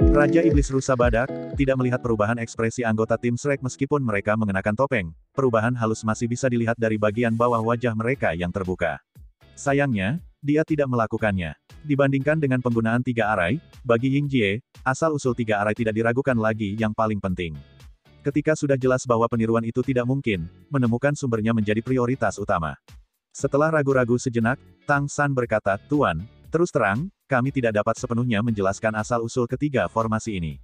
Raja Iblis Rusa Badak, tidak melihat perubahan ekspresi anggota tim Shrek meskipun mereka mengenakan topeng, perubahan halus masih bisa dilihat dari bagian bawah wajah mereka yang terbuka. Sayangnya, dia tidak melakukannya. Dibandingkan dengan penggunaan tiga arai, bagi Ying Jie, asal-usul tiga arai tidak diragukan lagi yang paling penting. Ketika sudah jelas bahwa peniruan itu tidak mungkin, menemukan sumbernya menjadi prioritas utama. Setelah ragu-ragu sejenak, Tang San berkata, "Tuan, terus terang, kami tidak dapat sepenuhnya menjelaskan asal-usul ketiga formasi ini.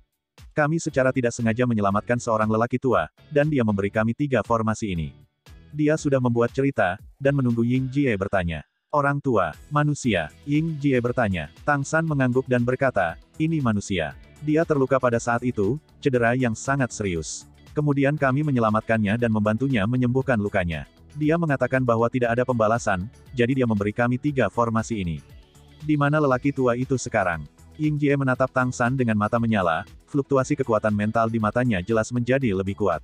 Kami secara tidak sengaja menyelamatkan seorang lelaki tua, dan dia memberi kami tiga formasi ini." Dia sudah membuat cerita, dan menunggu Ying Jie bertanya. "Orang tua, manusia?" Ying Jie bertanya. Tang San mengangguk dan berkata, "Ini manusia. Dia terluka pada saat itu, cedera yang sangat serius. Kemudian kami menyelamatkannya dan membantunya menyembuhkan lukanya. Dia mengatakan bahwa tidak ada pembalasan, jadi dia memberi kami tiga formasi ini. Di mana lelaki tua itu sekarang?" Ying Jie menatap Tang San dengan mata menyala, fluktuasi kekuatan mental di matanya jelas menjadi lebih kuat.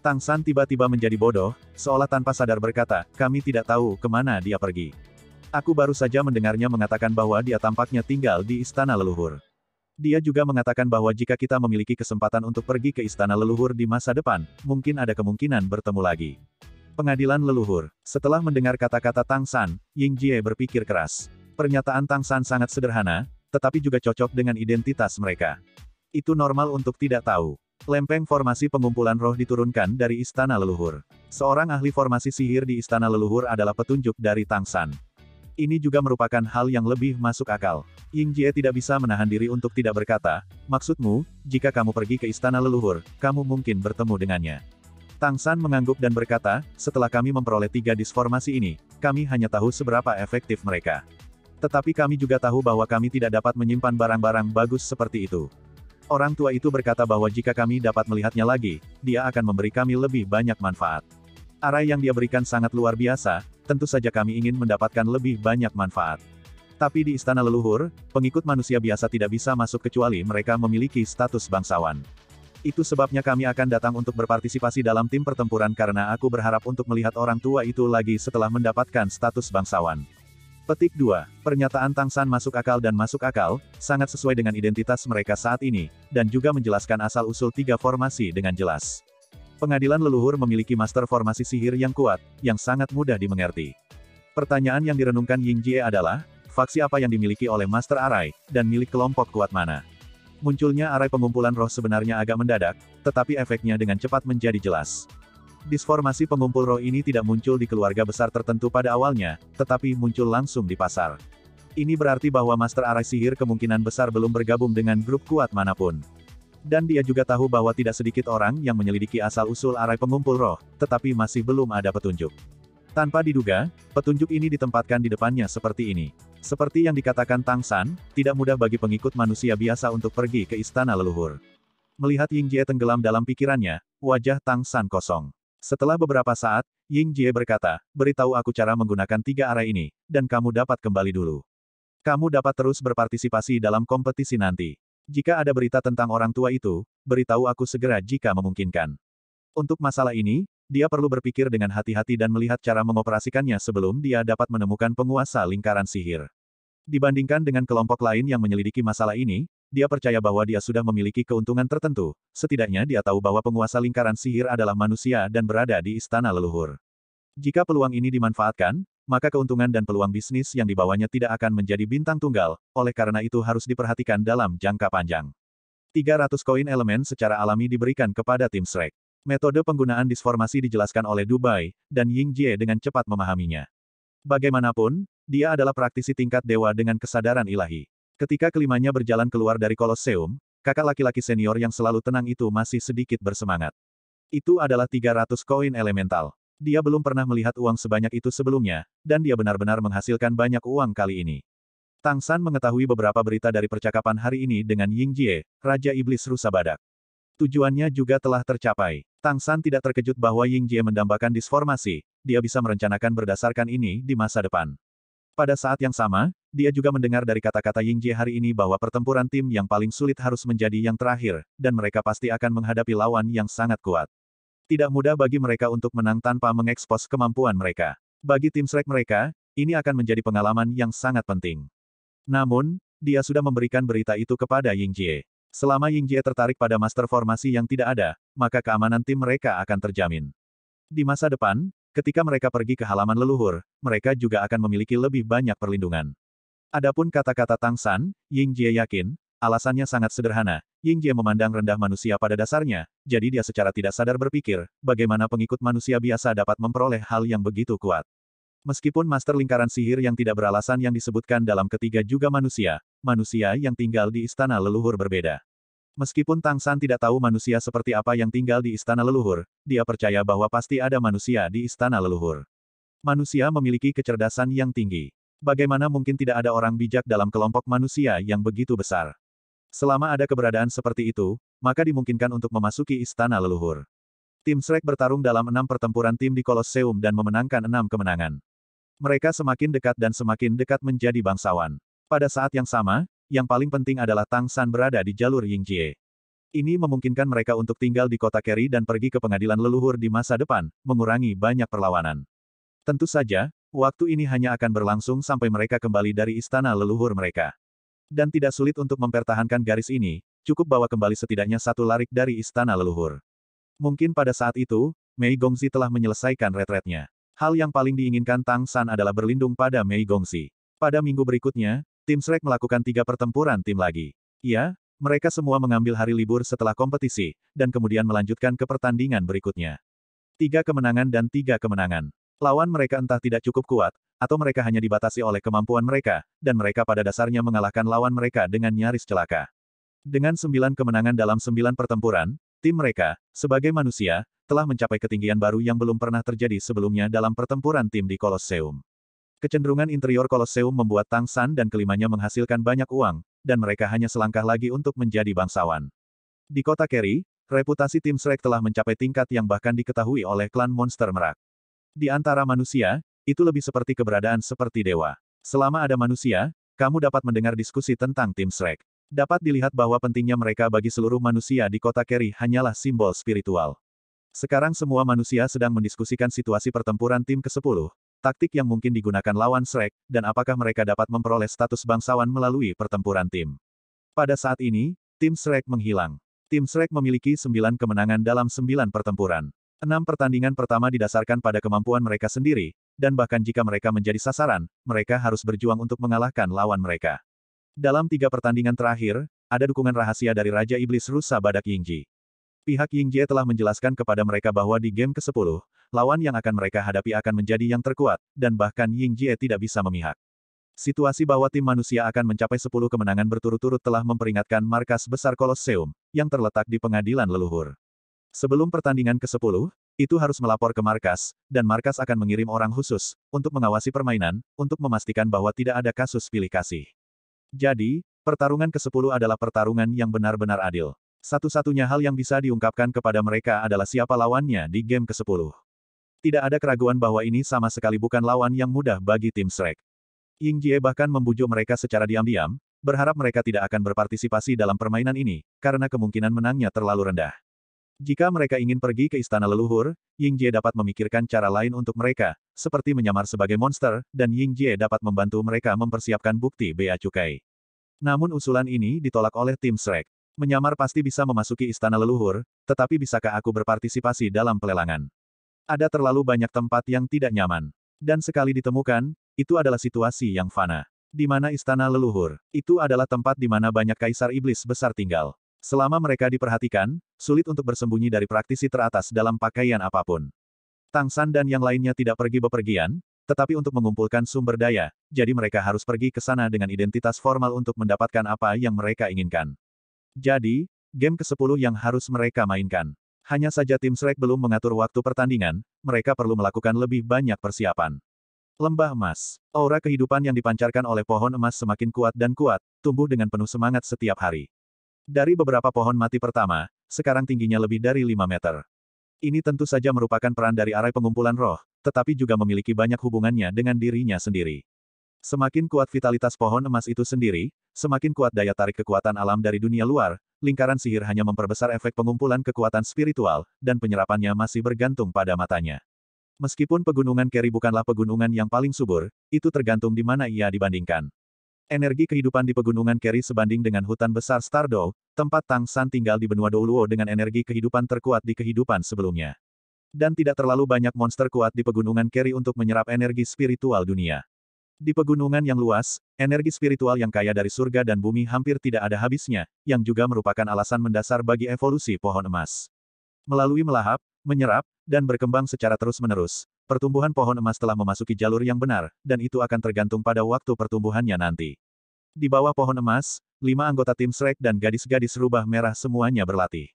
Tang San tiba-tiba menjadi bodoh, seolah tanpa sadar berkata, "Kami tidak tahu kemana dia pergi. Aku baru saja mendengarnya mengatakan bahwa dia tampaknya tinggal di istana leluhur. Dia juga mengatakan bahwa jika kita memiliki kesempatan untuk pergi ke istana leluhur di masa depan, mungkin ada kemungkinan bertemu lagi." Pengadilan leluhur. Setelah mendengar kata-kata Tang San, Ying Jie berpikir keras. Pernyataan Tang San sangat sederhana, tetapi juga cocok dengan identitas mereka. Itu normal untuk tidak tahu. Lempeng formasi pengumpulan roh diturunkan dari istana leluhur. Seorang ahli formasi sihir di istana leluhur adalah petunjuk dari Tang San. Ini juga merupakan hal yang lebih masuk akal. Ying Jie tidak bisa menahan diri untuk tidak berkata, "Maksudmu, jika kamu pergi ke istana leluhur, kamu mungkin bertemu dengannya?" Tang San mengangguk dan berkata, "Setelah kami memperoleh tiga disformasi ini, kami hanya tahu seberapa efektif mereka. Tetapi kami juga tahu bahwa kami tidak dapat menyimpan barang-barang bagus seperti itu." Orang tua itu berkata bahwa jika kami dapat melihatnya lagi, dia akan memberi kami lebih banyak manfaat. Arai yang dia berikan sangat luar biasa, tentu saja kami ingin mendapatkan lebih banyak manfaat. Tapi di istana leluhur, pengikut manusia biasa tidak bisa masuk kecuali mereka memiliki status bangsawan. Itu sebabnya kami akan datang untuk berpartisipasi dalam tim pertempuran karena aku berharap untuk melihat orang tua itu lagi setelah mendapatkan status bangsawan. Petik 2. Pernyataan Tang San masuk akal dan masuk akal, sangat sesuai dengan identitas mereka saat ini, dan juga menjelaskan asal-usul tiga formasi dengan jelas. Pengadilan leluhur memiliki master formasi sihir yang kuat, yang sangat mudah dimengerti. Pertanyaan yang direnungkan Ying Jie adalah, faksi apa yang dimiliki oleh Master Arai, dan milik kelompok kuat mana? Munculnya arai pengumpulan roh sebenarnya agak mendadak, tetapi efeknya dengan cepat menjadi jelas. Disformasi pengumpul roh ini tidak muncul di keluarga besar tertentu pada awalnya, tetapi muncul langsung di pasar. Ini berarti bahwa Master Arai Sihir kemungkinan besar belum bergabung dengan grup kuat manapun. Dan dia juga tahu bahwa tidak sedikit orang yang menyelidiki asal-usul arai pengumpul roh, tetapi masih belum ada petunjuk. Tanpa diduga, petunjuk ini ditempatkan di depannya seperti ini. Seperti yang dikatakan Tang San, tidak mudah bagi pengikut manusia biasa untuk pergi ke istana leluhur. Melihat Ying Jie tenggelam dalam pikirannya, wajah Tang San kosong. Setelah beberapa saat, Ying Jie berkata, "Beritahu aku cara menggunakan tiga arai ini, dan kamu dapat kembali dulu. Kamu dapat terus berpartisipasi dalam kompetisi nanti. Jika ada berita tentang orang tua itu, beritahu aku segera jika memungkinkan." Untuk masalah ini, dia perlu berpikir dengan hati-hati dan melihat cara mengoperasikannya sebelum dia dapat menemukan penguasa lingkaran sihir. Dibandingkan dengan kelompok lain yang menyelidiki masalah ini, dia percaya bahwa dia sudah memiliki keuntungan tertentu, setidaknya dia tahu bahwa penguasa lingkaran sihir adalah manusia dan berada di istana leluhur. Jika peluang ini dimanfaatkan, maka keuntungan dan peluang bisnis yang dibawanya tidak akan menjadi bintang tunggal, oleh karena itu harus diperhatikan dalam jangka panjang. 300 koin elemen secara alami diberikan kepada tim Shrek. Metode penggunaan disformasi dijelaskan oleh Dubai, dan Ying Jie dengan cepat memahaminya. Bagaimanapun, dia adalah praktisi tingkat dewa dengan kesadaran ilahi. Ketika kelimanya berjalan keluar dari Kolosseum, kakak laki-laki senior yang selalu tenang itu masih sedikit bersemangat. Itu adalah 300 koin elemental. Dia belum pernah melihat uang sebanyak itu sebelumnya, dan dia benar-benar menghasilkan banyak uang kali ini. Tang San mengetahui beberapa berita dari percakapan hari ini dengan Ying Jie, Raja Iblis Rusa Badak. Tujuannya juga telah tercapai. Tang San tidak terkejut bahwa Ying Jie mendambakan disformasi, dia bisa merencanakan berdasarkan ini di masa depan. Pada saat yang sama, dia juga mendengar dari kata-kata Ying Jie hari ini bahwa pertempuran tim yang paling sulit harus menjadi yang terakhir, dan mereka pasti akan menghadapi lawan yang sangat kuat. Tidak mudah bagi mereka untuk menang tanpa mengekspos kemampuan mereka. Bagi tim Shrek mereka, ini akan menjadi pengalaman yang sangat penting. Namun, dia sudah memberikan berita itu kepada Ying Jie. Selama Ying Jie tertarik pada master formasi yang tidak ada, maka keamanan tim mereka akan terjamin. Di masa depan, ketika mereka pergi ke halaman leluhur, mereka juga akan memiliki lebih banyak perlindungan. Adapun kata-kata Tang San, Ying Jie yakin, alasannya sangat sederhana. Ying Jie memandang rendah manusia pada dasarnya, jadi dia secara tidak sadar berpikir, bagaimana pengikut manusia biasa dapat memperoleh hal yang begitu kuat. Meskipun master lingkaran sihir yang tidak beralasan yang disebutkan dalam ketiga juga manusia yang tinggal di istana leluhur berbeda. Meskipun Tang San tidak tahu manusia seperti apa yang tinggal di istana leluhur, dia percaya bahwa pasti ada manusia di istana leluhur. Manusia memiliki kecerdasan yang tinggi. Bagaimana mungkin tidak ada orang bijak dalam kelompok manusia yang begitu besar? Selama ada keberadaan seperti itu, maka dimungkinkan untuk memasuki istana leluhur. Tim Shrek bertarung dalam 6 pertempuran tim di Kolosseum dan memenangkan 6 kemenangan. Mereka semakin dekat menjadi bangsawan. Pada saat yang sama, yang paling penting adalah Tang San berada di jalur Ying Jie. Ini memungkinkan mereka untuk tinggal di kota Keri dan pergi ke pengadilan leluhur di masa depan, mengurangi banyak perlawanan. Tentu saja, waktu ini hanya akan berlangsung sampai mereka kembali dari istana leluhur mereka. Dan tidak sulit untuk mempertahankan garis ini, cukup bawa kembali setidaknya 1 larik dari istana leluhur. Mungkin pada saat itu, Mei Gongxi telah menyelesaikan retretnya. Hal yang paling diinginkan Tang San adalah berlindung pada Mei Gongxi. Pada minggu berikutnya, tim Shrek melakukan 3 pertempuran tim lagi. Ya, mereka semua mengambil hari libur setelah kompetisi, dan kemudian melanjutkan ke pertandingan berikutnya. 3 kemenangan dan 3 kemenangan. Lawan mereka entah tidak cukup kuat, atau mereka hanya dibatasi oleh kemampuan mereka, dan mereka pada dasarnya mengalahkan lawan mereka dengan nyaris celaka. Dengan 9 kemenangan dalam 9 pertempuran, tim mereka, sebagai manusia, telah mencapai ketinggian baru yang belum pernah terjadi sebelumnya dalam pertempuran tim di Kolosseum. Kecenderungan interior Kolosseum membuat Tang San dan kelimanya menghasilkan banyak uang, dan mereka hanya selangkah lagi untuk menjadi bangsawan. Di kota Keri, reputasi tim Shrek telah mencapai tingkat yang bahkan diketahui oleh klan monster merak. Di antara manusia, itu lebih seperti keberadaan seperti dewa. Selama ada manusia, kamu dapat mendengar diskusi tentang tim Shrek. Dapat dilihat bahwa pentingnya mereka bagi seluruh manusia di kota Keri hanyalah simbol spiritual. Sekarang semua manusia sedang mendiskusikan situasi pertempuran tim ke-10, taktik yang mungkin digunakan lawan Shrek, dan apakah mereka dapat memperoleh status bangsawan melalui pertempuran tim. Pada saat ini, tim Shrek menghilang. Tim Shrek memiliki 9 kemenangan dalam 9 pertempuran. 6 pertandingan pertama didasarkan pada kemampuan mereka sendiri, dan bahkan jika mereka menjadi sasaran, mereka harus berjuang untuk mengalahkan lawan mereka. Dalam 3 pertandingan terakhir, ada dukungan rahasia dari Raja Iblis Rusa Badak Yingji. Pihak Ying Jie telah menjelaskan kepada mereka bahwa di game ke-10, lawan yang akan mereka hadapi akan menjadi yang terkuat, dan bahkan Ying Jie tidak bisa memihak. Situasi bahwa tim manusia akan mencapai 10 kemenangan berturut-turut telah memperingatkan markas besar Kolosseum, yang terletak di pengadilan leluhur. Sebelum pertandingan ke-10, itu harus melapor ke markas, dan markas akan mengirim orang khusus, untuk mengawasi permainan, untuk memastikan bahwa tidak ada kasus pilih kasih. Jadi, pertarungan ke-10 adalah pertarungan yang benar-benar adil. Satu-satunya hal yang bisa diungkapkan kepada mereka adalah siapa lawannya di game ke-10. Tidak ada keraguan bahwa ini sama sekali bukan lawan yang mudah bagi tim Shrek. Ying Jie bahkan membujuk mereka secara diam-diam, berharap mereka tidak akan berpartisipasi dalam permainan ini, karena kemungkinan menangnya terlalu rendah. Jika mereka ingin pergi ke istana leluhur, Ying Jie dapat memikirkan cara lain untuk mereka, seperti menyamar sebagai monster, dan Ying Jie dapat membantu mereka mempersiapkan bukti bea cukai. Namun usulan ini ditolak oleh tim Shrek. Menyamar pasti bisa memasuki istana leluhur, tetapi bisakah aku berpartisipasi dalam pelelangan? Ada terlalu banyak tempat yang tidak nyaman. Dan sekali ditemukan, itu adalah situasi yang fana. Di mana istana leluhur? Itu adalah tempat di mana banyak kaisar iblis besar tinggal. Selama mereka diperhatikan, sulit untuk bersembunyi dari praktisi teratas dalam pakaian apapun. Tang San dan yang lainnya tidak pergi bepergian, tetapi untuk mengumpulkan sumber daya, jadi mereka harus pergi ke sana dengan identitas formal untuk mendapatkan apa yang mereka inginkan. Jadi, game ke-10 yang harus mereka mainkan. Hanya saja tim Shrek belum mengatur waktu pertandingan, mereka perlu melakukan lebih banyak persiapan. Lembah emas. Aura kehidupan yang dipancarkan oleh pohon emas semakin kuat dan kuat, tumbuh dengan penuh semangat setiap hari. Dari beberapa pohon mati pertama, sekarang tingginya lebih dari 5 meter. Ini tentu saja merupakan peran dari arai pengumpulan roh, tetapi juga memiliki banyak hubungannya dengan dirinya sendiri. Semakin kuat vitalitas pohon emas itu sendiri, semakin kuat daya tarik kekuatan alam dari dunia luar, lingkaran sihir hanya memperbesar efek pengumpulan kekuatan spiritual, dan penyerapannya masih bergantung pada matanya. Meskipun pegunungan Keri bukanlah pegunungan yang paling subur, itu tergantung di mana ia dibandingkan. Energi kehidupan di pegunungan Keri sebanding dengan hutan besar Stardow, tempat Tang San tinggal di benua Douluo dengan energi kehidupan terkuat di kehidupan sebelumnya. Dan tidak terlalu banyak monster kuat di pegunungan Keri untuk menyerap energi spiritual dunia. Di pegunungan yang luas, energi spiritual yang kaya dari surga dan bumi hampir tidak ada habisnya, yang juga merupakan alasan mendasar bagi evolusi pohon emas. Melalui melahap, menyerap, dan berkembang secara terus-menerus, pertumbuhan pohon emas telah memasuki jalur yang benar, dan itu akan tergantung pada waktu pertumbuhannya nanti. Di bawah pohon emas, 5 anggota tim Shrek dan gadis-gadis rubah merah semuanya berlatih.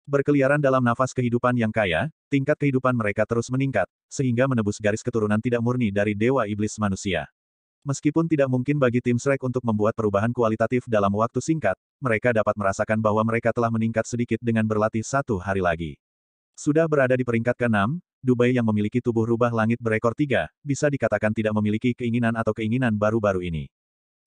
Berkeliaran dalam nafas kehidupan yang kaya, tingkat kehidupan mereka terus meningkat, sehingga menebus garis keturunan tidak murni dari Dewa Iblis Manusia. Meskipun tidak mungkin bagi tim Shrek untuk membuat perubahan kualitatif dalam waktu singkat, mereka dapat merasakan bahwa mereka telah meningkat sedikit dengan berlatih 1 hari lagi. Sudah berada di peringkat ke-6, Dubai yang memiliki tubuh rubah langit berekor 3, bisa dikatakan tidak memiliki keinginan atau keinginan baru-baru ini.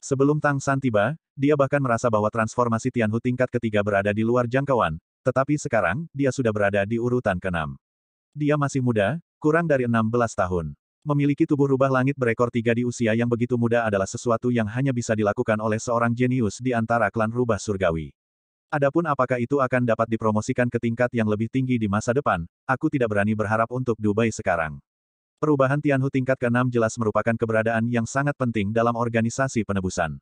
Sebelum Tang San tiba, dia bahkan merasa bahwa transformasi Tianhu tingkat ketiga berada di luar jangkauan, tetapi sekarang, dia sudah berada di urutan ke-6. Dia masih muda, kurang dari 16 tahun. Memiliki tubuh rubah langit berekor 3 di usia yang begitu muda adalah sesuatu yang hanya bisa dilakukan oleh seorang jenius di antara klan rubah surgawi. Adapun apakah itu akan dapat dipromosikan ke tingkat yang lebih tinggi di masa depan, aku tidak berani berharap untuk Dubai sekarang. Perubahan Tianhu tingkat ke-6 jelas merupakan keberadaan yang sangat penting dalam organisasi penebusan.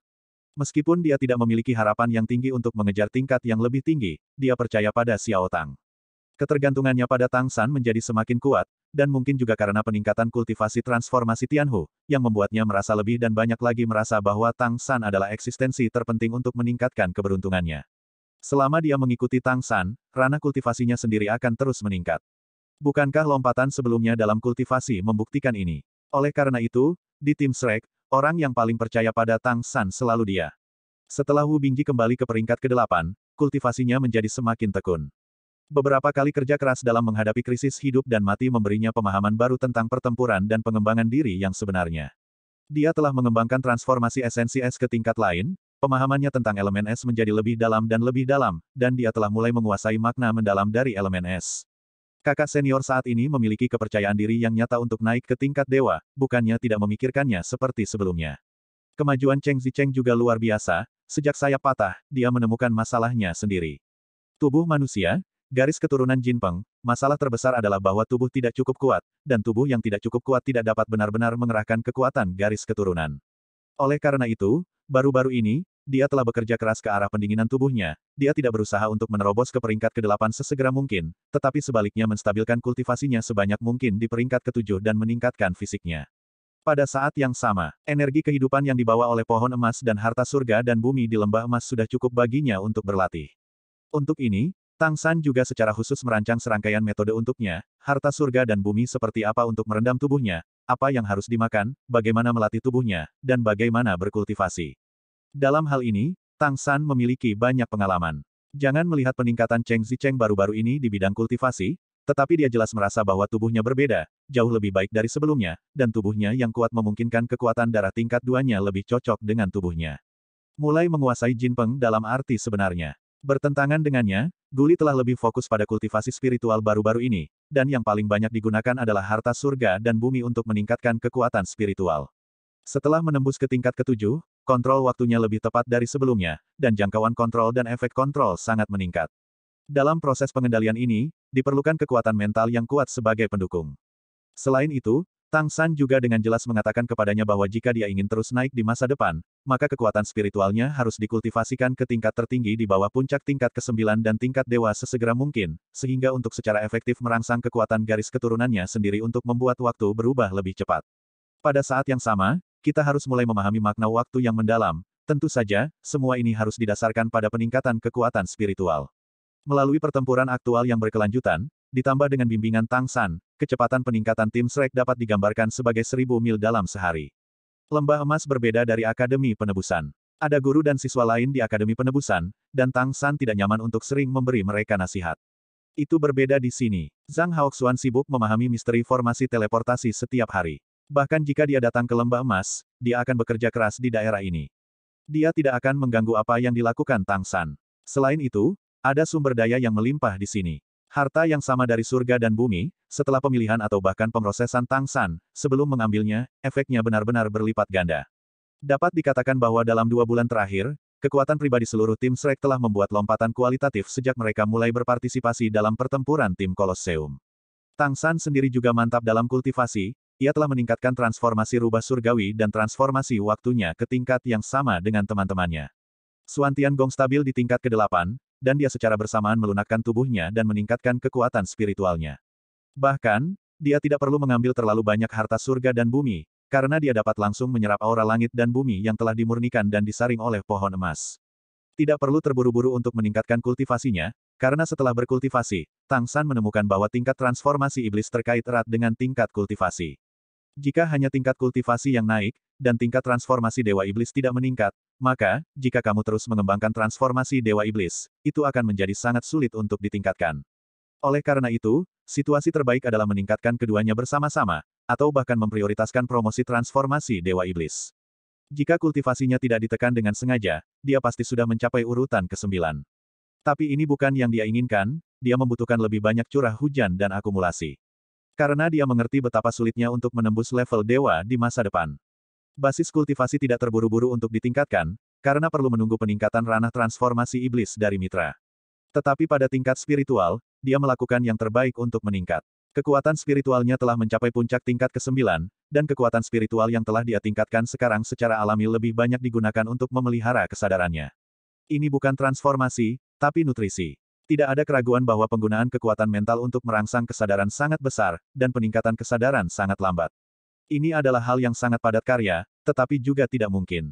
Meskipun dia tidak memiliki harapan yang tinggi untuk mengejar tingkat yang lebih tinggi, dia percaya pada Xiao Tang. Ketergantungannya pada Tang San menjadi semakin kuat, dan mungkin juga karena peningkatan kultivasi transformasi Tianhu, yang membuatnya merasa lebih dan banyak lagi merasa bahwa Tang San adalah eksistensi terpenting untuk meningkatkan keberuntungannya. Selama dia mengikuti Tang San, ranah kultivasinya sendiri akan terus meningkat. Bukankah lompatan sebelumnya dalam kultivasi membuktikan ini? Oleh karena itu, di tim Shrek, orang yang paling percaya pada Tang San selalu dia. Setelah Wu Bingji kembali ke peringkat ke-8, kultivasinya menjadi semakin tekun. Beberapa kali kerja keras dalam menghadapi krisis hidup dan mati memberinya pemahaman baru tentang pertempuran dan pengembangan diri yang sebenarnya. Dia telah mengembangkan transformasi esensi es ke tingkat lain, pemahamannya tentang elemen es menjadi lebih dalam, dan dia telah mulai menguasai makna mendalam dari elemen es. Kakak senior saat ini memiliki kepercayaan diri yang nyata untuk naik ke tingkat dewa, bukannya tidak memikirkannya seperti sebelumnya. Kemajuan Cheng Zicheng juga luar biasa, sejak sayap patah, dia menemukan masalahnya sendiri. Tubuh manusia, garis keturunan Jinpeng, masalah terbesar adalah bahwa tubuh tidak cukup kuat, dan tubuh yang tidak cukup kuat tidak dapat benar-benar mengerahkan kekuatan garis keturunan. Oleh karena itu, baru-baru ini, dia telah bekerja keras ke arah pendinginan tubuhnya, dia tidak berusaha untuk menerobos ke peringkat ke-8 sesegera mungkin, tetapi sebaliknya menstabilkan kultivasinya sebanyak mungkin di peringkat ke-7 dan meningkatkan fisiknya. Pada saat yang sama, energi kehidupan yang dibawa oleh pohon emas dan harta surga dan bumi di lembah emas sudah cukup baginya untuk berlatih. Untuk ini, Tang San juga secara khusus merancang serangkaian metode untuknya, harta surga dan bumi seperti apa untuk merendam tubuhnya, apa yang harus dimakan, bagaimana melatih tubuhnya, dan bagaimana berkultivasi. Dalam hal ini, Tang San memiliki banyak pengalaman. Jangan melihat peningkatan Cheng Zicheng baru-baru ini di bidang kultivasi, tetapi dia jelas merasa bahwa tubuhnya berbeda, jauh lebih baik dari sebelumnya, dan tubuhnya yang kuat memungkinkan kekuatan darah tingkat 2-nya lebih cocok dengan tubuhnya. Mulai menguasai Jinpeng dalam arti sebenarnya. Bertentangan dengannya, Guli telah lebih fokus pada kultivasi spiritual baru-baru ini, dan yang paling banyak digunakan adalah harta surga dan bumi untuk meningkatkan kekuatan spiritual. Setelah menembus ke tingkat ke-7, kontrol waktunya lebih tepat dari sebelumnya, dan jangkauan kontrol dan efek kontrol sangat meningkat. Dalam proses pengendalian ini, diperlukan kekuatan mental yang kuat sebagai pendukung. Selain itu, Tang San juga dengan jelas mengatakan kepadanya bahwa jika dia ingin terus naik di masa depan, maka kekuatan spiritualnya harus dikultivasikan ke tingkat tertinggi di bawah puncak tingkat ke-9 dan tingkat dewa sesegera mungkin, sehingga untuk secara efektif merangsang kekuatan garis keturunannya sendiri untuk membuat waktu berubah lebih cepat. Pada saat yang sama, kita harus mulai memahami makna waktu yang mendalam. Tentu saja, semua ini harus didasarkan pada peningkatan kekuatan spiritual. Melalui pertempuran aktual yang berkelanjutan, ditambah dengan bimbingan Tang San, kecepatan peningkatan tim Shrek dapat digambarkan sebagai 1000 mil dalam sehari. Lembah emas berbeda dari Akademi Penebusan. Ada guru dan siswa lain di Akademi Penebusan, dan Tang San tidak nyaman untuk sering memberi mereka nasihat. Itu berbeda di sini. Zhang Haoxuan sibuk memahami misteri formasi teleportasi setiap hari. Bahkan jika dia datang ke lembah emas, dia akan bekerja keras di daerah ini. Dia tidak akan mengganggu apa yang dilakukan Tang San. Selain itu, ada sumber daya yang melimpah di sini. Harta yang sama dari surga dan bumi, setelah pemilihan atau bahkan pemrosesan Tang San, sebelum mengambilnya, efeknya benar-benar berlipat ganda. Dapat dikatakan bahwa dalam 2 bulan terakhir, kekuatan pribadi seluruh tim Shrek telah membuat lompatan kualitatif sejak mereka mulai berpartisipasi dalam pertempuran tim Colosseum. Tang San sendiri juga mantap dalam kultivasi, ia telah meningkatkan transformasi rubah surgawi dan transformasi waktunya ke tingkat yang sama dengan teman-temannya. Xuan Tiangong stabil di tingkat ke-8, dan dia secara bersamaan melunakkan tubuhnya dan meningkatkan kekuatan spiritualnya. Bahkan, dia tidak perlu mengambil terlalu banyak harta surga dan bumi, karena dia dapat langsung menyerap aura langit dan bumi yang telah dimurnikan dan disaring oleh pohon emas. Tidak perlu terburu-buru untuk meningkatkan kultivasinya, karena setelah berkultivasi, Tang San menemukan bahwa tingkat transformasi iblis terkait erat dengan tingkat kultivasi. Jika hanya tingkat kultivasi yang naik, dan tingkat transformasi Dewa Iblis tidak meningkat, maka, jika kamu terus mengembangkan transformasi Dewa Iblis, itu akan menjadi sangat sulit untuk ditingkatkan. Oleh karena itu, situasi terbaik adalah meningkatkan keduanya bersama-sama, atau bahkan memprioritaskan promosi transformasi Dewa Iblis. Jika kultivasinya tidak ditekan dengan sengaja, dia pasti sudah mencapai urutan ke-9. Tapi ini bukan yang dia inginkan, dia membutuhkan lebih banyak curah hujan dan akumulasi. Karena dia mengerti betapa sulitnya untuk menembus level dewa di masa depan. Basis kultivasi tidak terburu-buru untuk ditingkatkan, karena perlu menunggu peningkatan ranah transformasi iblis dari mitra. Tetapi pada tingkat spiritual, dia melakukan yang terbaik untuk meningkat. Kekuatan spiritualnya telah mencapai puncak tingkat ke-9, dan kekuatan spiritual yang telah dia tingkatkan sekarang secara alami lebih banyak digunakan untuk memelihara kesadarannya. Ini bukan transformasi, tapi nutrisi. Tidak ada keraguan bahwa penggunaan kekuatan mental untuk merangsang kesadaran sangat besar, dan peningkatan kesadaran sangat lambat. Ini adalah hal yang sangat padat karya, tetapi juga tidak mungkin.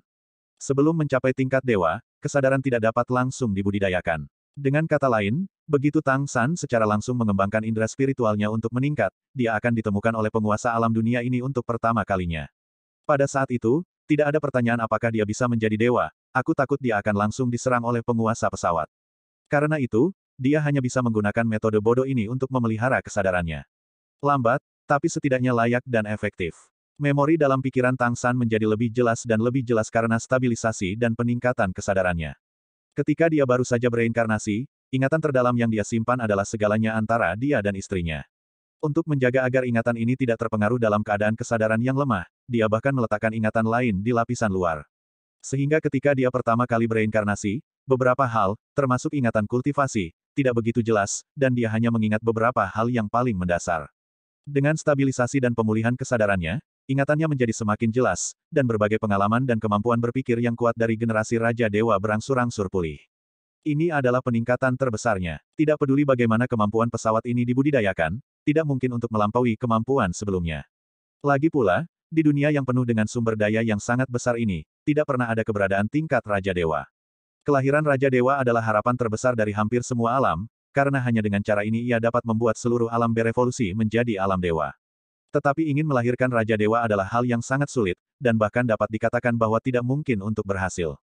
Sebelum mencapai tingkat dewa, kesadaran tidak dapat langsung dibudidayakan. Dengan kata lain, begitu Tang San secara langsung mengembangkan indera spiritualnya untuk meningkat, dia akan ditemukan oleh penguasa alam dunia ini untuk pertama kalinya. Pada saat itu, tidak ada pertanyaan apakah dia bisa menjadi dewa, aku takut dia akan langsung diserang oleh penguasa pesawat. Karena itu, dia hanya bisa menggunakan metode bodoh ini untuk memelihara kesadarannya. Lambat, tapi setidaknya layak dan efektif. Memori dalam pikiran Tang San menjadi lebih jelas dan lebih jelas karena stabilisasi dan peningkatan kesadarannya. Ketika dia baru saja bereinkarnasi, ingatan terdalam yang dia simpan adalah segalanya antara dia dan istrinya. Untuk menjaga agar ingatan ini tidak terpengaruh dalam keadaan kesadaran yang lemah, dia bahkan meletakkan ingatan lain di lapisan luar. Sehingga ketika dia pertama kali bereinkarnasi, beberapa hal, termasuk ingatan kultivasi, tidak begitu jelas, dan dia hanya mengingat beberapa hal yang paling mendasar. Dengan stabilisasi dan pemulihan kesadarannya, ingatannya menjadi semakin jelas, dan berbagai pengalaman dan kemampuan berpikir yang kuat dari generasi Raja Dewa berangsur-angsur pulih. Ini adalah peningkatan terbesarnya. Tidak peduli bagaimana kemampuan pesawat ini dibudidayakan, tidak mungkin untuk melampaui kemampuan sebelumnya. Lagi pula, di dunia yang penuh dengan sumber daya yang sangat besar ini, tidak pernah ada keberadaan tingkat Raja Dewa. Kelahiran Raja Dewa adalah harapan terbesar dari hampir semua alam, karena hanya dengan cara ini ia dapat membuat seluruh alam berevolusi menjadi alam dewa. Tetapi ingin melahirkan Raja Dewa adalah hal yang sangat sulit, dan bahkan dapat dikatakan bahwa tidak mungkin untuk berhasil.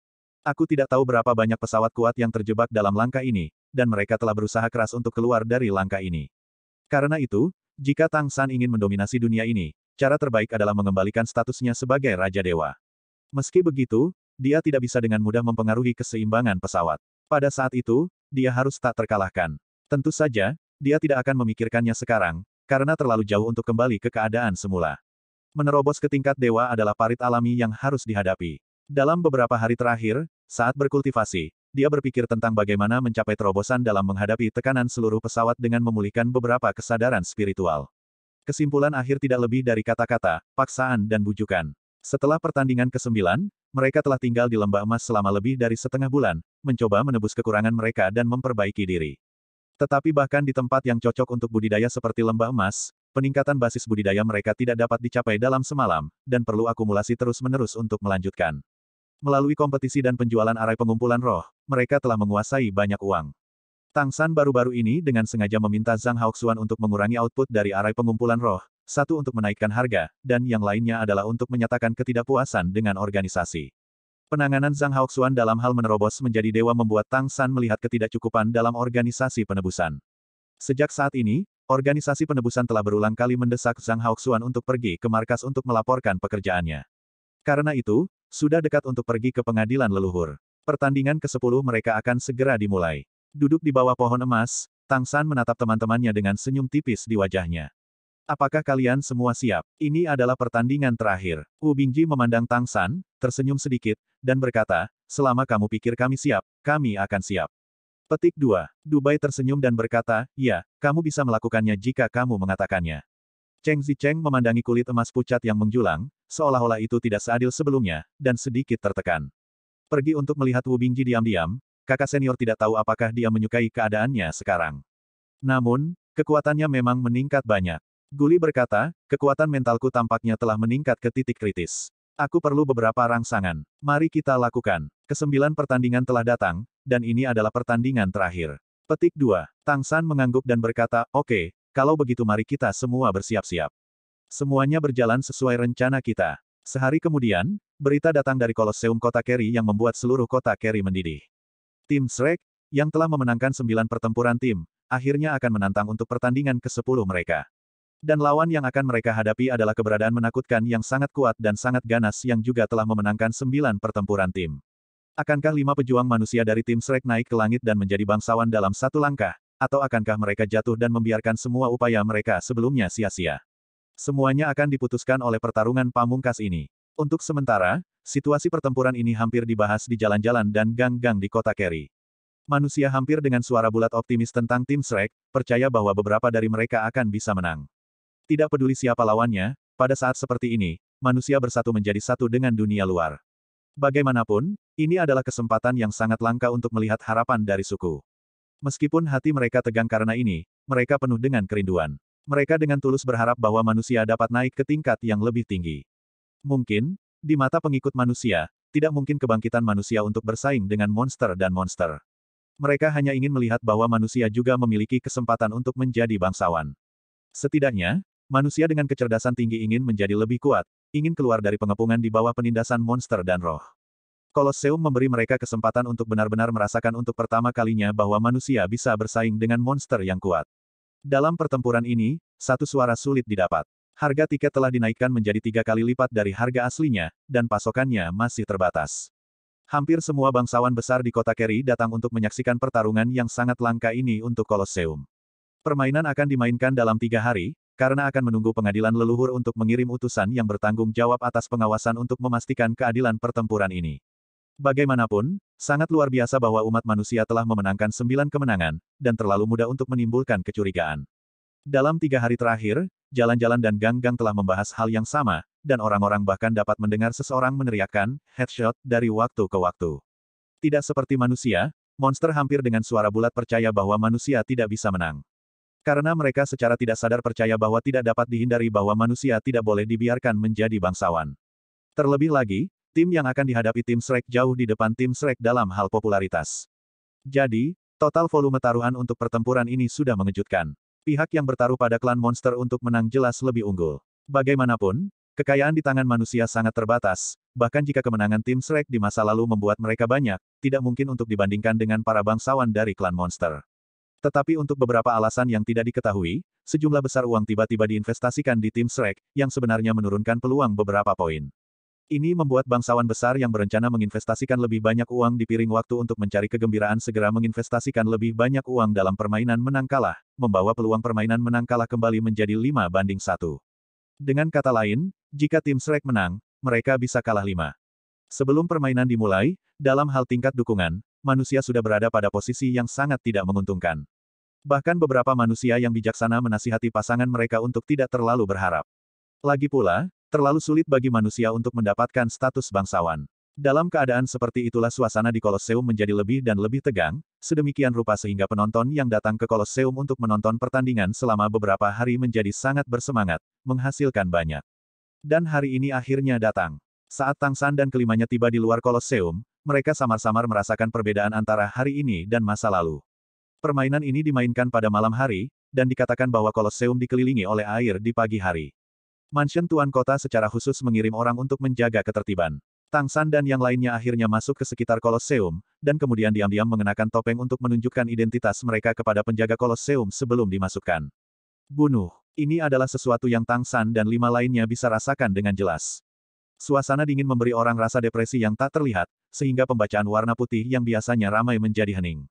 Aku tidak tahu berapa banyak pesawat kuat yang terjebak dalam langkah ini, dan mereka telah berusaha keras untuk keluar dari langkah ini. Karena itu, jika Tang San ingin mendominasi dunia ini, cara terbaik adalah mengembalikan statusnya sebagai Raja Dewa. Meski begitu, dia tidak bisa dengan mudah mempengaruhi keseimbangan pesawat. Pada saat itu, dia harus tak terkalahkan. Tentu saja, dia tidak akan memikirkannya sekarang, karena terlalu jauh untuk kembali ke keadaan semula. Menerobos ke tingkat dewa adalah parit alami yang harus dihadapi. Dalam beberapa hari terakhir, saat berkultivasi, dia berpikir tentang bagaimana mencapai terobosan dalam menghadapi tekanan seluruh pesawat dengan memulihkan beberapa kesadaran spiritual. Kesimpulan akhir tidak lebih dari kata-kata, paksaan dan bujukan. Setelah pertandingan ke-9, mereka telah tinggal di lembah emas selama lebih dari setengah bulan, mencoba menebus kekurangan mereka dan memperbaiki diri. Tetapi bahkan di tempat yang cocok untuk budidaya seperti lembah emas, peningkatan basis budidaya mereka tidak dapat dicapai dalam semalam, dan perlu akumulasi terus-menerus untuk melanjutkan. Melalui kompetisi dan penjualan arai pengumpulan roh, mereka telah menguasai banyak uang. Tang San baru-baru ini dengan sengaja meminta Zhang Haoxuan untuk mengurangi output dari arai pengumpulan roh, satu untuk menaikkan harga, dan yang lainnya adalah untuk menyatakan ketidakpuasan dengan organisasi. Penanganan Zhang Haoxuan dalam hal menerobos menjadi dewa membuat Tang San melihat ketidakcukupan dalam organisasi penebusan. Sejak saat ini, organisasi penebusan telah berulang kali mendesak Zhang Haoxuan untuk pergi ke markas untuk melaporkan pekerjaannya. Karena itu, sudah dekat untuk pergi ke pengadilan leluhur. Pertandingan ke-10 mereka akan segera dimulai. Duduk di bawah pohon emas, Tang San menatap teman-temannya dengan senyum tipis di wajahnya. Apakah kalian semua siap? Ini adalah pertandingan terakhir. Wu Bingji memandang Tang San, tersenyum sedikit, dan berkata, selama kamu pikir kami siap, kami akan siap. Petik 2. Dubai tersenyum dan berkata, ya, kamu bisa melakukannya jika kamu mengatakannya. Cheng Zicheng memandangi kulit emas pucat yang menjulang, seolah-olah itu tidak seadil sebelumnya, dan sedikit tertekan. Pergi untuk melihat Wu Bingji diam-diam, kakak senior tidak tahu apakah dia menyukai keadaannya sekarang. Namun, kekuatannya memang meningkat banyak. Guli berkata, kekuatan mentalku tampaknya telah meningkat ke titik kritis. Aku perlu beberapa rangsangan. Mari kita lakukan. Kesembilan pertandingan telah datang, dan ini adalah pertandingan terakhir. Petik 2. Tang San mengangguk dan berkata, oke, kalau begitu mari kita semua bersiap-siap. Semuanya berjalan sesuai rencana kita. Sehari kemudian, berita datang dari Kolosseum Kota Kerry yang membuat seluruh kota Kerry mendidih. Tim Shrek, yang telah memenangkan 9 pertempuran tim, akhirnya akan menantang untuk pertandingan ke-10 mereka. Dan lawan yang akan mereka hadapi adalah keberadaan menakutkan yang sangat kuat dan sangat ganas yang juga telah memenangkan 9 pertempuran tim. Akankah 5 pejuang manusia dari tim Shrek naik ke langit dan menjadi bangsawan dalam satu langkah, atau akankah mereka jatuh dan membiarkan semua upaya mereka sebelumnya sia-sia? Semuanya akan diputuskan oleh pertarungan pamungkas ini. Untuk sementara, situasi pertempuran ini hampir dibahas di jalan-jalan dan gang-gang di kota Kerry. Manusia hampir dengan suara bulat optimis tentang tim Shrek, percaya bahwa beberapa dari mereka akan bisa menang. Tidak peduli siapa lawannya, pada saat seperti ini, manusia bersatu menjadi satu dengan dunia luar. Bagaimanapun, ini adalah kesempatan yang sangat langka untuk melihat harapan dari suku. Meskipun hati mereka tegang karena ini, mereka penuh dengan kerinduan. Mereka dengan tulus berharap bahwa manusia dapat naik ke tingkat yang lebih tinggi. Mungkin, di mata pengikut manusia, tidak mungkin kebangkitan manusia untuk bersaing dengan monster dan monster. Mereka hanya ingin melihat bahwa manusia juga memiliki kesempatan untuk menjadi bangsawan. Setidaknya, manusia dengan kecerdasan tinggi ingin menjadi lebih kuat, ingin keluar dari pengepungan di bawah penindasan monster dan roh. Kolosseum memberi mereka kesempatan untuk benar-benar merasakan untuk pertama kalinya bahwa manusia bisa bersaing dengan monster yang kuat. Dalam pertempuran ini, satu suara sulit didapat. Harga tiket telah dinaikkan menjadi 3 kali lipat dari harga aslinya, dan pasokannya masih terbatas. Hampir semua bangsawan besar di kota Kerry datang untuk menyaksikan pertarungan yang sangat langka ini untuk Kolosseum. Permainan akan dimainkan dalam 3 hari, karena akan menunggu pengadilan leluhur untuk mengirim utusan yang bertanggung jawab atas pengawasan untuk memastikan keadilan pertempuran ini. Bagaimanapun, sangat luar biasa bahwa umat manusia telah memenangkan 9 kemenangan, dan terlalu mudah untuk menimbulkan kecurigaan. Dalam 3 hari terakhir, jalan-jalan dan gang-gang telah membahas hal yang sama, dan orang-orang bahkan dapat mendengar seseorang meneriakkan, headshot, dari waktu ke waktu. Tidak seperti manusia, monster hampir dengan suara bulat percaya bahwa manusia tidak bisa menang. Karena mereka secara tidak sadar percaya bahwa tidak dapat dihindari bahwa manusia tidak boleh dibiarkan menjadi bangsawan. Terlebih lagi, tim yang akan dihadapi tim Shrek jauh di depan tim Shrek dalam hal popularitas. Jadi, total volume taruhan untuk pertempuran ini sudah mengejutkan. Pihak yang bertaruh pada klan monster untuk menang jelas lebih unggul. Bagaimanapun, kekayaan di tangan manusia sangat terbatas, bahkan jika kemenangan tim Shrek di masa lalu membuat mereka banyak, tidak mungkin untuk dibandingkan dengan para bangsawan dari klan monster. Tetapi untuk beberapa alasan yang tidak diketahui, sejumlah besar uang tiba-tiba diinvestasikan di tim Shrek, yang sebenarnya menurunkan peluang beberapa poin. Ini membuat bangsawan besar yang berencana menginvestasikan lebih banyak uang di piring waktu untuk mencari kegembiraan segera menginvestasikan lebih banyak uang dalam permainan menang kalah, membawa peluang permainan menang kalah kembali menjadi 5-1. Dengan kata lain, jika tim Shrek menang, mereka bisa kalah 5. Sebelum permainan dimulai, dalam hal tingkat dukungan, manusia sudah berada pada posisi yang sangat tidak menguntungkan. Bahkan beberapa manusia yang bijaksana menasihati pasangan mereka untuk tidak terlalu berharap. Lagi pula, terlalu sulit bagi manusia untuk mendapatkan status bangsawan. Dalam keadaan seperti itulah suasana di Kolosseum menjadi lebih dan lebih tegang, sedemikian rupa sehingga penonton yang datang ke Kolosseum untuk menonton pertandingan selama beberapa hari menjadi sangat bersemangat, menghasilkan banyak. Dan hari ini akhirnya datang. Saat Tang San dan kelimanya tiba di luar Kolosseum, mereka samar-samar merasakan perbedaan antara hari ini dan masa lalu. Permainan ini dimainkan pada malam hari, dan dikatakan bahwa Kolosseum dikelilingi oleh air di pagi hari. Mansion Tuan Kota secara khusus mengirim orang untuk menjaga ketertiban. Tang San dan yang lainnya akhirnya masuk ke sekitar Kolosseum, dan kemudian diam-diam mengenakan topeng untuk menunjukkan identitas mereka kepada penjaga Kolosseum sebelum dimasukkan. Bunuh. Ini adalah sesuatu yang Tang San dan 5 lainnya bisa rasakan dengan jelas. Suasana dingin memberi orang rasa depresi yang tak terlihat, sehingga pembacaan warna putih yang biasanya ramai menjadi hening.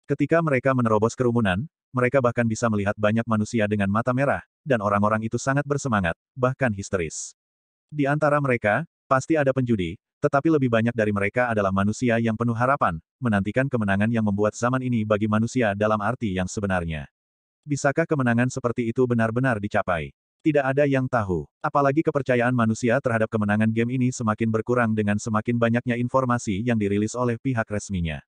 Ketika mereka menerobos kerumunan, mereka bahkan bisa melihat banyak manusia dengan mata merah, dan orang-orang itu sangat bersemangat, bahkan histeris. Di antara mereka, pasti ada penjudi, tetapi lebih banyak dari mereka adalah manusia yang penuh harapan, menantikan kemenangan yang membuat zaman ini bagi manusia dalam arti yang sebenarnya. Bisakah kemenangan seperti itu benar-benar dicapai? Tidak ada yang tahu. Apalagi kepercayaan manusia terhadap kemenangan game ini semakin berkurang dengan semakin banyaknya informasi yang dirilis oleh pihak resminya.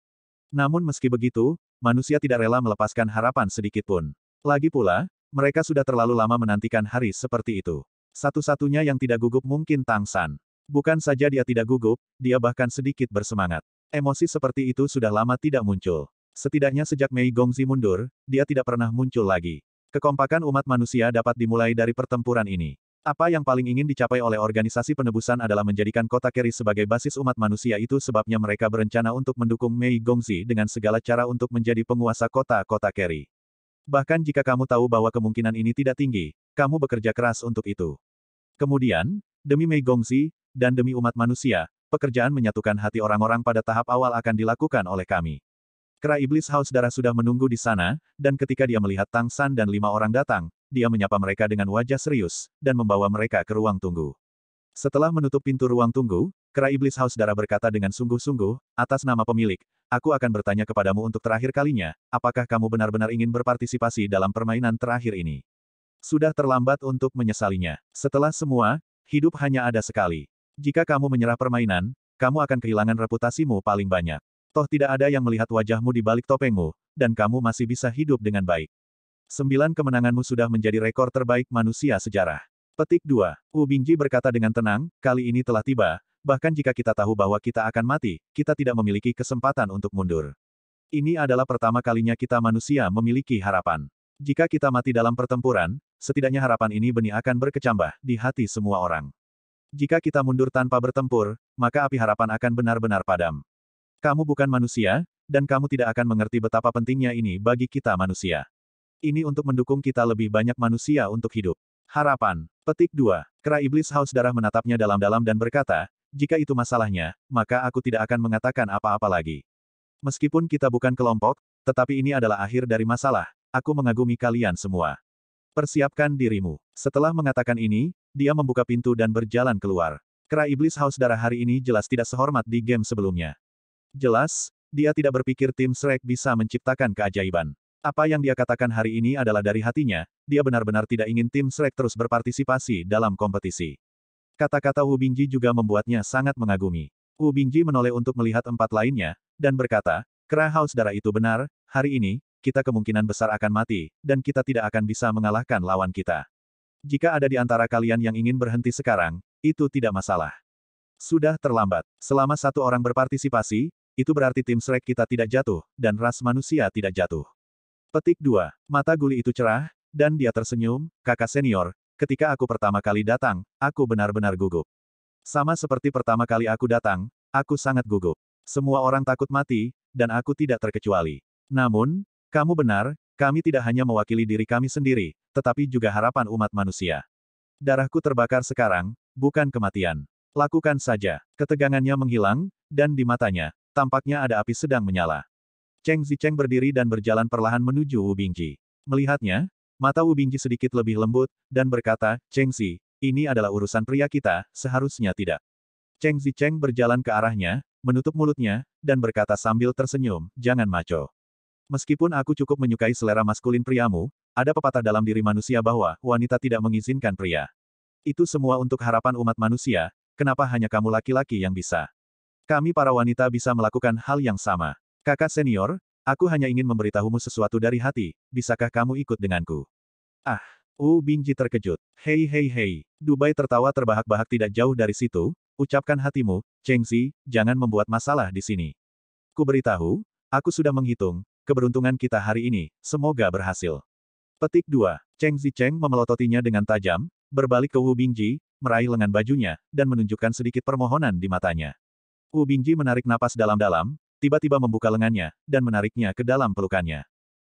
Namun meski begitu, manusia tidak rela melepaskan harapan sedikit pun. Lagi pula, mereka sudah terlalu lama menantikan hari seperti itu. Satu-satunya yang tidak gugup mungkin Tang San. Bukan saja dia tidak gugup, dia bahkan sedikit bersemangat. Emosi seperti itu sudah lama tidak muncul. Setidaknya sejak Mei Gongzi mundur, dia tidak pernah muncul lagi. Kekompakan umat manusia dapat dimulai dari pertempuran ini. Apa yang paling ingin dicapai oleh organisasi penebusan adalah menjadikan kota Keri sebagai basis umat manusia, itu sebabnya mereka berencana untuk mendukung Mei Gongzi dengan segala cara untuk menjadi penguasa kota-kota Keri. Bahkan jika kamu tahu bahwa kemungkinan ini tidak tinggi, kamu bekerja keras untuk itu. Kemudian, demi Mei Gongzi, dan demi umat manusia, pekerjaan menyatukan hati orang-orang pada tahap awal akan dilakukan oleh kami. Kera Iblis Haus Darah sudah menunggu di sana, dan ketika dia melihat Tang San dan 5 orang datang, dia menyapa mereka dengan wajah serius, dan membawa mereka ke ruang tunggu. Setelah menutup pintu ruang tunggu, Kera Iblis Haus Darah berkata dengan sungguh-sungguh, atas nama pemilik, aku akan bertanya kepadamu untuk terakhir kalinya, apakah kamu benar-benar ingin berpartisipasi dalam permainan terakhir ini? Sudah terlambat untuk menyesalinya. Setelah semua, hidup hanya ada sekali. Jika kamu menyerah permainan, kamu akan kehilangan reputasimu paling banyak. Toh tidak ada yang melihat wajahmu di balik topengmu, dan kamu masih bisa hidup dengan baik. 9 kemenanganmu sudah menjadi rekor terbaik manusia sejarah. Petik 2. Wu Bingji berkata dengan tenang, kali ini telah tiba, bahkan jika kita tahu bahwa kita akan mati, kita tidak memiliki kesempatan untuk mundur. Ini adalah pertama kalinya kita manusia memiliki harapan. Jika kita mati dalam pertempuran, setidaknya harapan ini benih akan berkecambah di hati semua orang. Jika kita mundur tanpa bertempur, maka api harapan akan benar-benar padam. Kamu bukan manusia, dan kamu tidak akan mengerti betapa pentingnya ini bagi kita manusia. Ini untuk mendukung kita lebih banyak manusia untuk hidup. Harapan. Petik 2. Kera Iblis Haus Darah menatapnya dalam-dalam dan berkata, jika itu masalahnya, maka aku tidak akan mengatakan apa-apa lagi. Meskipun kita bukan kelompok, tetapi ini adalah akhir dari masalah, aku mengagumi kalian semua. Persiapkan dirimu. Setelah mengatakan ini, dia membuka pintu dan berjalan keluar. Kera Iblis Haus Darah hari ini jelas tidak sehormat di game sebelumnya. Jelas, dia tidak berpikir tim Shrek bisa menciptakan keajaiban. Apa yang dia katakan hari ini adalah dari hatinya, dia benar-benar tidak ingin tim Shrek terus berpartisipasi dalam kompetisi. Kata-kata Wu Bingji juga membuatnya sangat mengagumi. Wu Bingji menoleh untuk melihat 4 lainnya, dan berkata, Kera Haus Darah itu benar, hari ini, kita kemungkinan besar akan mati, dan kita tidak akan bisa mengalahkan lawan kita. Jika ada di antara kalian yang ingin berhenti sekarang, itu tidak masalah. Sudah terlambat. Selama 1 orang berpartisipasi, itu berarti tim Shrek kita tidak jatuh, dan ras manusia tidak jatuh. Petik 2. Mata guli itu cerah, dan dia tersenyum, kakak senior, ketika aku pertama kali datang, aku benar-benar gugup. Sama seperti pertama kali aku datang, aku sangat gugup. Semua orang takut mati, dan aku tidak terkecuali. Namun, kamu benar, kami tidak hanya mewakili diri kami sendiri, tetapi juga harapan umat manusia. Darahku terbakar sekarang, bukan kematian. Lakukan saja. Ketegangannya menghilang, dan di matanya, tampaknya ada api sedang menyala. Cheng Zicheng berdiri dan berjalan perlahan menuju Wu Bingji. Melihatnya, mata Wu Bingji sedikit lebih lembut, dan berkata, Cheng Zi, ini adalah urusan pria kita, seharusnya tidak. Cheng Zicheng berjalan ke arahnya, menutup mulutnya, dan berkata sambil tersenyum, jangan maco. Meskipun aku cukup menyukai selera maskulin priamu, ada pepatah dalam diri manusia bahwa wanita tidak mengizinkan pria. Itu semua untuk harapan umat manusia, kenapa hanya kamu laki-laki yang bisa? Kami para wanita bisa melakukan hal yang sama. Kakak senior, aku hanya ingin memberitahumu sesuatu dari hati, bisakah kamu ikut denganku? Ah, Wu Bingji terkejut. Hei hei hei, Dubai tertawa terbahak-bahak tidak jauh dari situ, ucapkan hatimu, Cheng Zi, jangan membuat masalah di sini. Ku beritahu, aku sudah menghitung, keberuntungan kita hari ini, semoga berhasil. Petik 2. Cheng Zicheng memelototinya dengan tajam, berbalik ke Wu Bingji, meraih lengan bajunya, dan menunjukkan sedikit permohonan di matanya. Wu Bingji menarik napas dalam-dalam, tiba-tiba membuka lengannya, dan menariknya ke dalam pelukannya.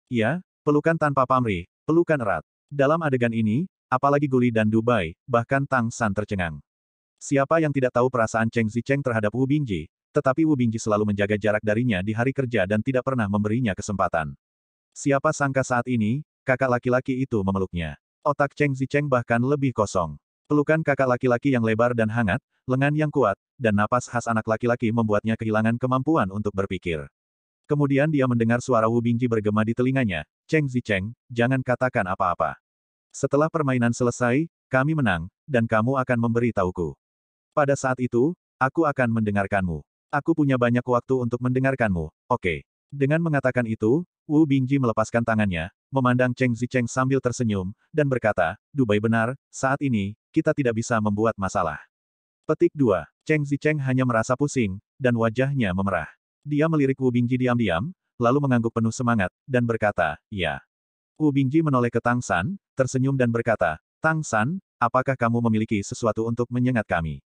Ya, pelukan tanpa pamrih, pelukan erat. Dalam adegan ini, apalagi Guli dan Dubai, bahkan Tang San tercengang. Siapa yang tidak tahu perasaan Cheng Zicheng terhadap Wu Bingji, tetapi Wu Bingji selalu menjaga jarak darinya di hari kerja dan tidak pernah memberinya kesempatan. Siapa sangka saat ini, kakak laki-laki itu memeluknya. Otak Cheng Zicheng bahkan lebih kosong. Pelukan kakak laki-laki yang lebar dan hangat, lengan yang kuat, dan napas khas anak laki-laki membuatnya kehilangan kemampuan untuk berpikir. Kemudian dia mendengar suara Wu Bingji bergema di telinganya, Cheng Zicheng, jangan katakan apa-apa. Setelah permainan selesai, kami menang, dan kamu akan memberi tauku. Pada saat itu, aku akan mendengarkanmu. Aku punya banyak waktu untuk mendengarkanmu, oke. Dengan mengatakan itu, Wu Bingji melepaskan tangannya, memandang Cheng Zicheng sambil tersenyum, dan berkata, Dubai benar, saat ini, kita tidak bisa membuat masalah. Petik 2. Cheng Zicheng hanya merasa pusing, dan wajahnya memerah. Dia melirik Wu Bingji diam-diam, lalu mengangguk penuh semangat, dan berkata, ya. Wu Bingji menoleh ke Tang San, tersenyum dan berkata, Tang San, apakah kamu memiliki sesuatu untuk menyengat kami?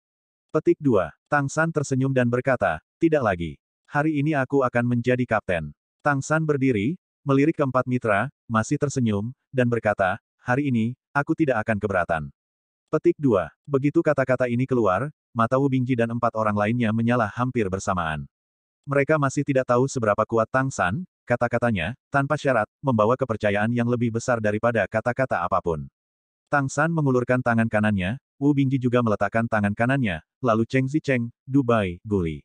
Petik 2. Tang San tersenyum dan berkata, tidak lagi. Hari ini aku akan menjadi kapten. Tang San berdiri, melirik keempat mitra, masih tersenyum, dan berkata, hari ini, aku tidak akan keberatan. Petik 2. Begitu kata-kata ini keluar, mata Wu Bingji dan 4 orang lainnya menyala hampir bersamaan. Mereka masih tidak tahu seberapa kuat Tang San, kata-katanya, tanpa syarat, membawa kepercayaan yang lebih besar daripada kata-kata apapun. Tang San mengulurkan tangan kanannya, Wu Bingji juga meletakkan tangan kanannya, lalu Cheng Zicheng, Dubai, Guli.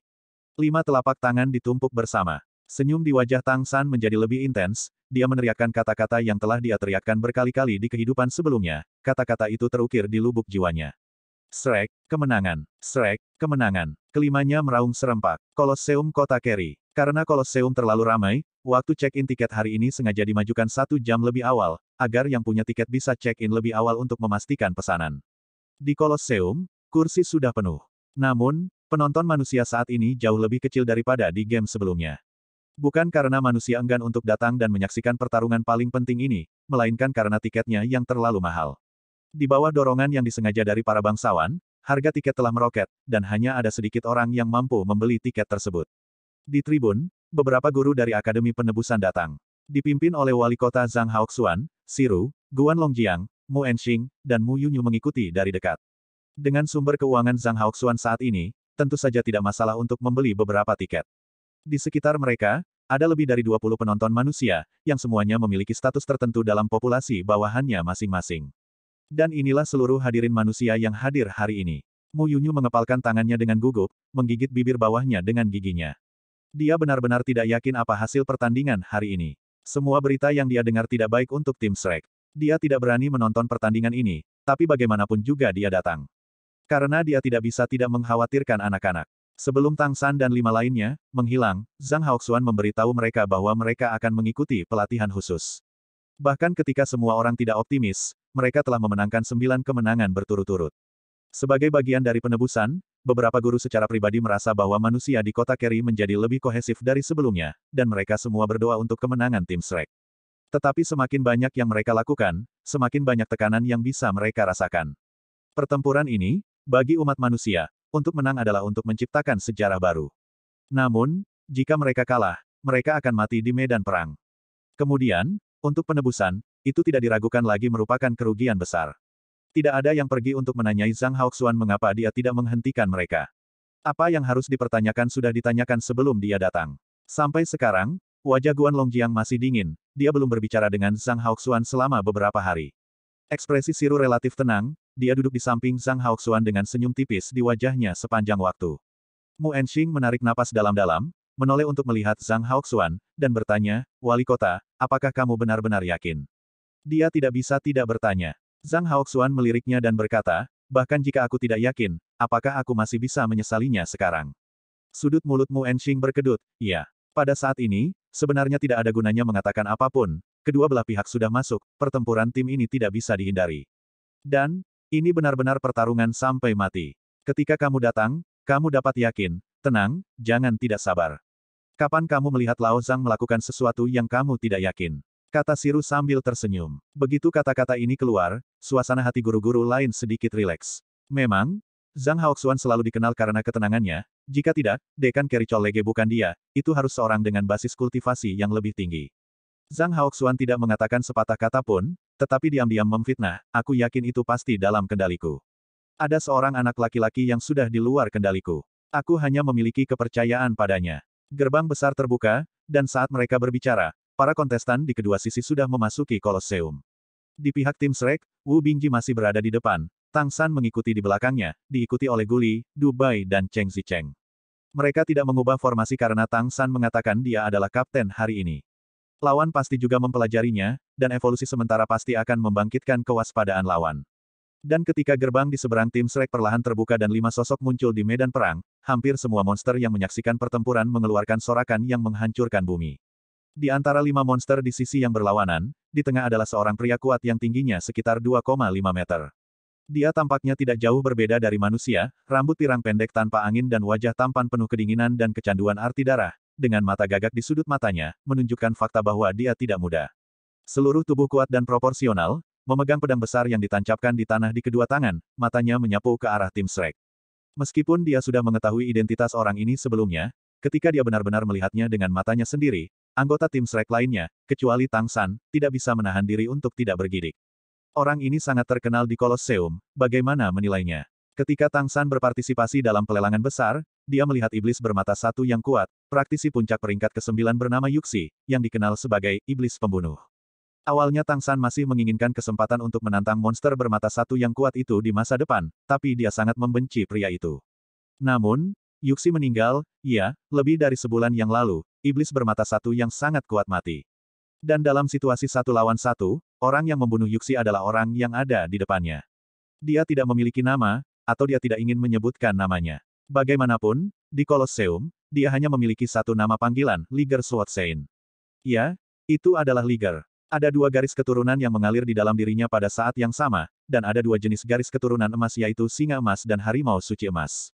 5 telapak tangan ditumpuk bersama. Senyum di wajah Tang San menjadi lebih intens, dia meneriakkan kata-kata yang telah dia teriakkan berkali-kali di kehidupan sebelumnya, kata-kata itu terukir di lubuk jiwanya. Shrek, kemenangan. Shrek, kemenangan. Kelimanya meraung serempak. Kolosseum Kota Keri. Karena Kolosseum terlalu ramai, waktu check-in tiket hari ini sengaja dimajukan 1 jam lebih awal, agar yang punya tiket bisa check-in lebih awal untuk memastikan pesanan. Di Kolosseum, kursi sudah penuh. Namun, penonton manusia saat ini jauh lebih kecil daripada di game sebelumnya. Bukan karena manusia enggan untuk datang dan menyaksikan pertarungan paling penting ini, melainkan karena tiketnya yang terlalu mahal. Di bawah dorongan yang disengaja dari para bangsawan, harga tiket telah meroket, dan hanya ada sedikit orang yang mampu membeli tiket tersebut. Di tribun, beberapa guru dari Akademi Penebusan datang. Dipimpin oleh Wali Kota Zhang Haoxuan, Siru, Guan Longjiang, Mu Enxing, dan Mu Yunyu mengikuti dari dekat. Dengan sumber keuangan Zhang Haoxuan saat ini, tentu saja tidak masalah untuk membeli beberapa tiket. Di sekitar mereka, ada lebih dari 20 penonton manusia, yang semuanya memiliki status tertentu dalam populasi bawahannya masing-masing. Dan inilah seluruh hadirin manusia yang hadir hari ini. Mu Yunyu mengepalkan tangannya dengan gugup, menggigit bibir bawahnya dengan giginya. Dia benar-benar tidak yakin apa hasil pertandingan hari ini. Semua berita yang dia dengar tidak baik untuk tim Shrek. Dia tidak berani menonton pertandingan ini, tapi bagaimanapun juga dia datang. Karena dia tidak bisa tidak mengkhawatirkan anak-anak. Sebelum Tang San dan 5 lainnya menghilang, Zhang Haoxuan memberitahu mereka bahwa mereka akan mengikuti pelatihan khusus. Bahkan ketika semua orang tidak optimis, mereka telah memenangkan 9 kemenangan berturut-turut. Sebagai bagian dari penebusan, beberapa guru secara pribadi merasa bahwa manusia di kota Keri menjadi lebih kohesif dari sebelumnya, dan mereka semua berdoa untuk kemenangan tim Shrek. Tetapi semakin banyak yang mereka lakukan, semakin banyak tekanan yang bisa mereka rasakan. Pertempuran ini, bagi umat manusia, untuk menang adalah untuk menciptakan sejarah baru. Namun, jika mereka kalah, mereka akan mati di medan perang. Kemudian, untuk penebusan, itu tidak diragukan lagi merupakan kerugian besar. Tidak ada yang pergi untuk menanyai Zhang Haoxuan mengapa dia tidak menghentikan mereka. Apa yang harus dipertanyakan sudah ditanyakan sebelum dia datang. Sampai sekarang, wajah Guan Longjiang masih dingin, dia belum berbicara dengan Zhang Haoxuan selama beberapa hari. Ekspresi Siru relatif tenang, dia duduk di samping Zhang Haoxuan dengan senyum tipis di wajahnya sepanjang waktu. Mu Enxing menarik napas dalam-dalam, menoleh untuk melihat Zhang Haoxuan, dan bertanya, Wali Kota, apakah kamu benar-benar yakin? Dia tidak bisa tidak bertanya. Zhang Haoxuan meliriknya dan berkata, bahkan jika aku tidak yakin, apakah aku masih bisa menyesalinya sekarang? Sudut mulut Mu Enxing berkedut, iya. Pada saat ini, sebenarnya tidak ada gunanya mengatakan apapun, kedua belah pihak sudah masuk, pertempuran tim ini tidak bisa dihindari. Dan, ini benar-benar pertarungan sampai mati. Ketika kamu datang, kamu dapat yakin, tenang, jangan tidak sabar. Kapan kamu melihat Lao Zhang melakukan sesuatu yang kamu tidak yakin? Kata Siru sambil tersenyum. Begitu kata-kata ini keluar, suasana hati guru-guru lain sedikit rileks. Memang, Zhang Haoxuan selalu dikenal karena ketenangannya, jika tidak, Dekan Keri College bukan dia, itu harus seorang dengan basis kultivasi yang lebih tinggi. Zhang Haoxuan tidak mengatakan sepatah kata pun, tetapi diam-diam memfitnah, aku yakin itu pasti dalam kendaliku. Ada seorang anak laki-laki yang sudah di luar kendaliku. Aku hanya memiliki kepercayaan padanya. Gerbang besar terbuka, dan saat mereka berbicara, para kontestan di kedua sisi sudah memasuki Kolosseum. Di pihak tim Shrek, Wu Bingji masih berada di depan, Tang San mengikuti di belakangnya, diikuti oleh Guli, Du Bai dan Cheng Zicheng. Mereka tidak mengubah formasi karena Tang San mengatakan dia adalah kapten hari ini. Lawan pasti juga mempelajarinya, dan evolusi sementara pasti akan membangkitkan kewaspadaan lawan. Dan ketika gerbang di seberang tim Shrek perlahan terbuka dan 5 sosok muncul di medan perang, hampir semua monster yang menyaksikan pertempuran mengeluarkan sorakan yang menghancurkan bumi. Di antara 5 monster di sisi yang berlawanan, di tengah adalah seorang pria kuat yang tingginya sekitar 2,5 meter. Dia tampaknya tidak jauh berbeda dari manusia, rambut pirang pendek tanpa angin dan wajah tampan penuh kedinginan dan kecanduan arti darah, dengan mata gagak di sudut matanya, menunjukkan fakta bahwa dia tidak muda. Seluruh tubuh kuat dan proporsional, memegang pedang besar yang ditancapkan di tanah di kedua tangan, matanya menyapu ke arah tim Shrek. Meskipun dia sudah mengetahui identitas orang ini sebelumnya, ketika dia benar-benar melihatnya dengan matanya sendiri, anggota tim Shrek lainnya, kecuali Tang San, tidak bisa menahan diri untuk tidak bergidik. Orang ini sangat terkenal di Kolosseum, bagaimana menilainya? Ketika Tang San berpartisipasi dalam pelelangan besar, dia melihat iblis bermata satu yang kuat, praktisi puncak peringkat ke-9 bernama Yuxi, yang dikenal sebagai iblis pembunuh. Awalnya Tang San masih menginginkan kesempatan untuk menantang monster bermata satu yang kuat itu di masa depan, tapi dia sangat membenci pria itu. Namun, Yuxi meninggal, ya, lebih dari sebulan yang lalu, iblis bermata satu yang sangat kuat mati. Dan dalam situasi 1 lawan 1, orang yang membunuh Yuxi adalah orang yang ada di depannya. Dia tidak memiliki nama, atau dia tidak ingin menyebutkan namanya. Bagaimanapun, di Kolosseum, dia hanya memiliki satu nama panggilan, Liger Swordsaint. Ya, itu adalah Liger. Ada 2 garis keturunan yang mengalir di dalam dirinya pada saat yang sama, dan ada 2 jenis garis keturunan emas yaitu singa emas dan harimau suci emas.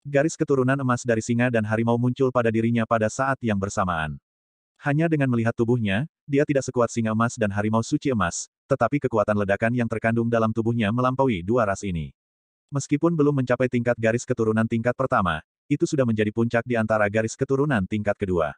Garis keturunan emas dari singa dan harimau muncul pada dirinya pada saat yang bersamaan. Hanya dengan melihat tubuhnya, dia tidak sekuat singa emas dan harimau suci emas, tetapi kekuatan ledakan yang terkandung dalam tubuhnya melampaui 2 ras ini. Meskipun belum mencapai tingkat garis keturunan tingkat pertama, itu sudah menjadi puncak di antara garis keturunan tingkat kedua.